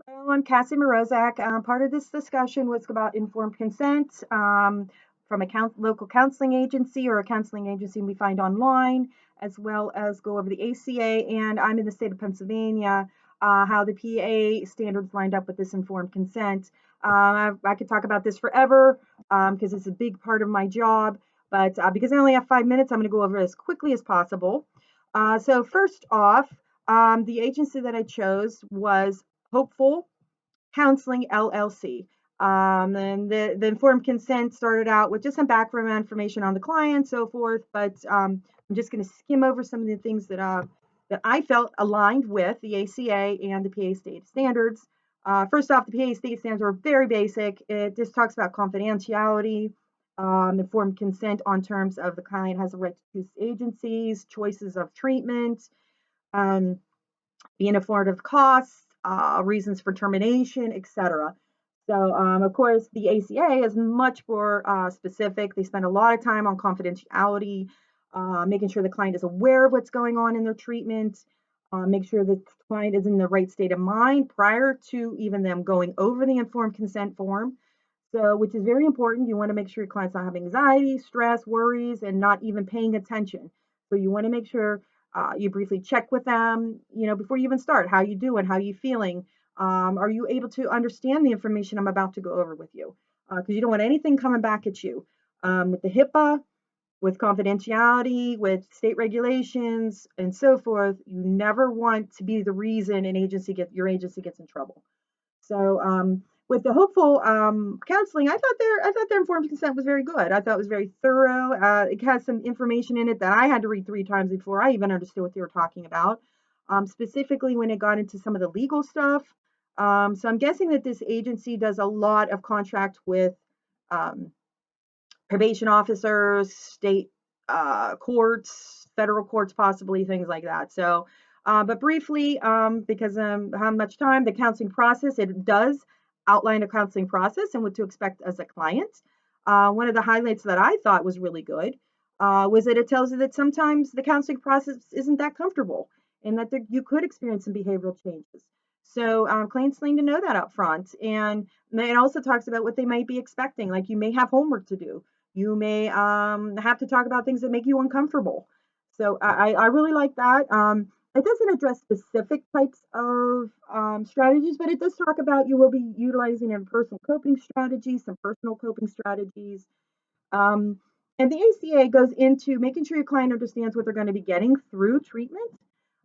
Hello, I'm Cassie Morozak. Part of this discussion was about informed consent from a local counseling agency or a counseling agency we find online, as well as go over the ACA. And I'm in the state of Pennsylvania, how the PA standards lined up with this informed consent. I could talk about this forever because it's a big part of my job. But because I only have 5 minutes, I'm going to go over it as quickly as possible. So, first off, the agency that I chose was Hopeful Counseling LLC. And the informed consent started out with just some background information on the client, so forth. But I'm just going to skim over some of the things that I felt aligned with the ACA and the PA state standards. First off, the PA state standards are very basic. It just talks about confidentiality, informed consent on terms of the client has a right to choose agencies, choices of treatment, um, being informed of costs, reasons for termination, etc. So, of course, the ACA is much more specific. They spend a lot of time on confidentiality, making sure the client is aware of what's going on in their treatment, make sure the client is in the right state of mind prior to even them going over the informed consent form. So, which is very important. You want to make sure your client's not having anxiety, stress, worries, and not even paying attention. So, you want to make sure you briefly check with them, before you even start. How you doing? How you feeling? Are you able to understand the information I'm about to go over with you? Because you don't want anything coming back at you. With the HIPAA, with confidentiality, with state regulations, and so forth, you never want to be the reason your agency gets in trouble. So with the hopeful counseling, I thought their informed consent was very good. I thought it was very thorough. It has some information in it that I had to read 3 times before I even understood what they were talking about. Specifically when it got into some of the legal stuff. So I'm guessing that this agency does a lot of contract with um, probation officers, state courts, federal courts, possibly things like that. So, but briefly, because how much time the counseling process, it does outline a counseling process and what to expect as a client. One of the highlights that I thought was really good was that it tells you that sometimes the counseling process isn't that comfortable and that you could experience some behavioral changes. So clients need to know that up front. And it also talks about what they might be expecting. Like you may have homework to do, you may have to talk about things that make you uncomfortable. So I really like that. It doesn't address specific types of strategies, but it does talk about you will be utilizing in personal coping strategies, some personal coping strategies. Um, and the ACA goes into making sure your client understands what they're going to be getting through treatment,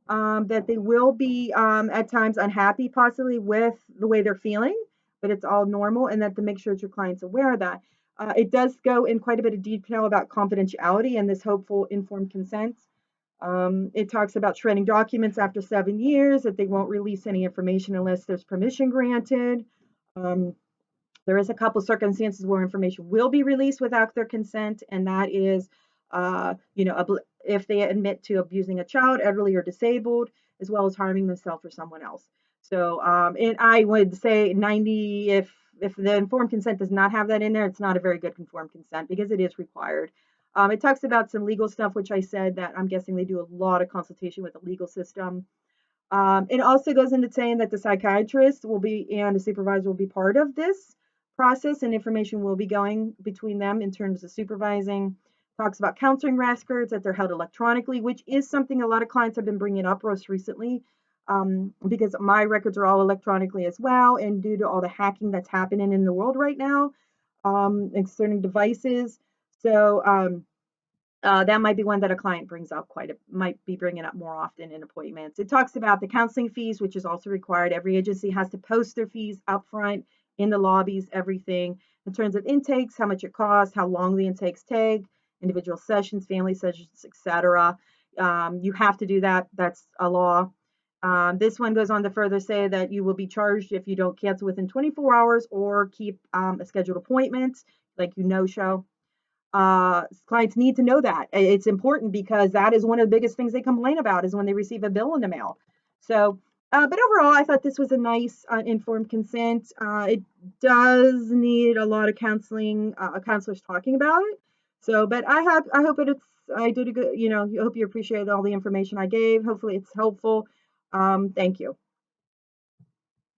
that they will be at times unhappy, possibly with the way they're feeling, but it's all normal, and that to make sure that your client's aware of that. It does go in quite a bit of detail about confidentiality and this hopeful informed consent. It talks about shredding documents after 7 years, that they won't release any information unless there's permission granted. Um, there is a couple circumstances where information will be released without their consent, and that is, if they admit to abusing a child, elderly, or disabled, as well as harming themselves or someone else. So, and I would say 90, if the informed consent does not have that in there, it's not a very good informed consent because it is required. It talks about some legal stuff, which I said that I'm guessing they do a lot of consultation with the legal system. It also goes into saying that the psychiatrist will be and the supervisor will be part of this process, and information will be going between them in terms of supervising. Talks about counseling records that they're held electronically, which is something a lot of clients have been bringing up most recently, because my records are all electronically as well, and due to all the hacking that's happening in the world right now, concerning devices. So that might be one that a client brings up might be bringing up more often in appointments. It talks about the counseling fees, which is also required. Every agency has to post their fees up front in the lobbies, everything in terms of intakes, how much it costs, how long the intakes take, individual sessions, family sessions, etc. You have to do that. That's a law. This one goes on to further say that you will be charged if you don't cancel within 24 hours or keep a scheduled appointment, like you no show. Clients need to know that. It's important because that is one of the biggest things they complain about is when they receive a bill in the mail. So, but overall, I thought this was a nice informed consent. It does need a lot of counselors talking about it. So, but I hope I did a good, I hope you appreciate all the information I gave. Hopefully it's helpful. Thank you.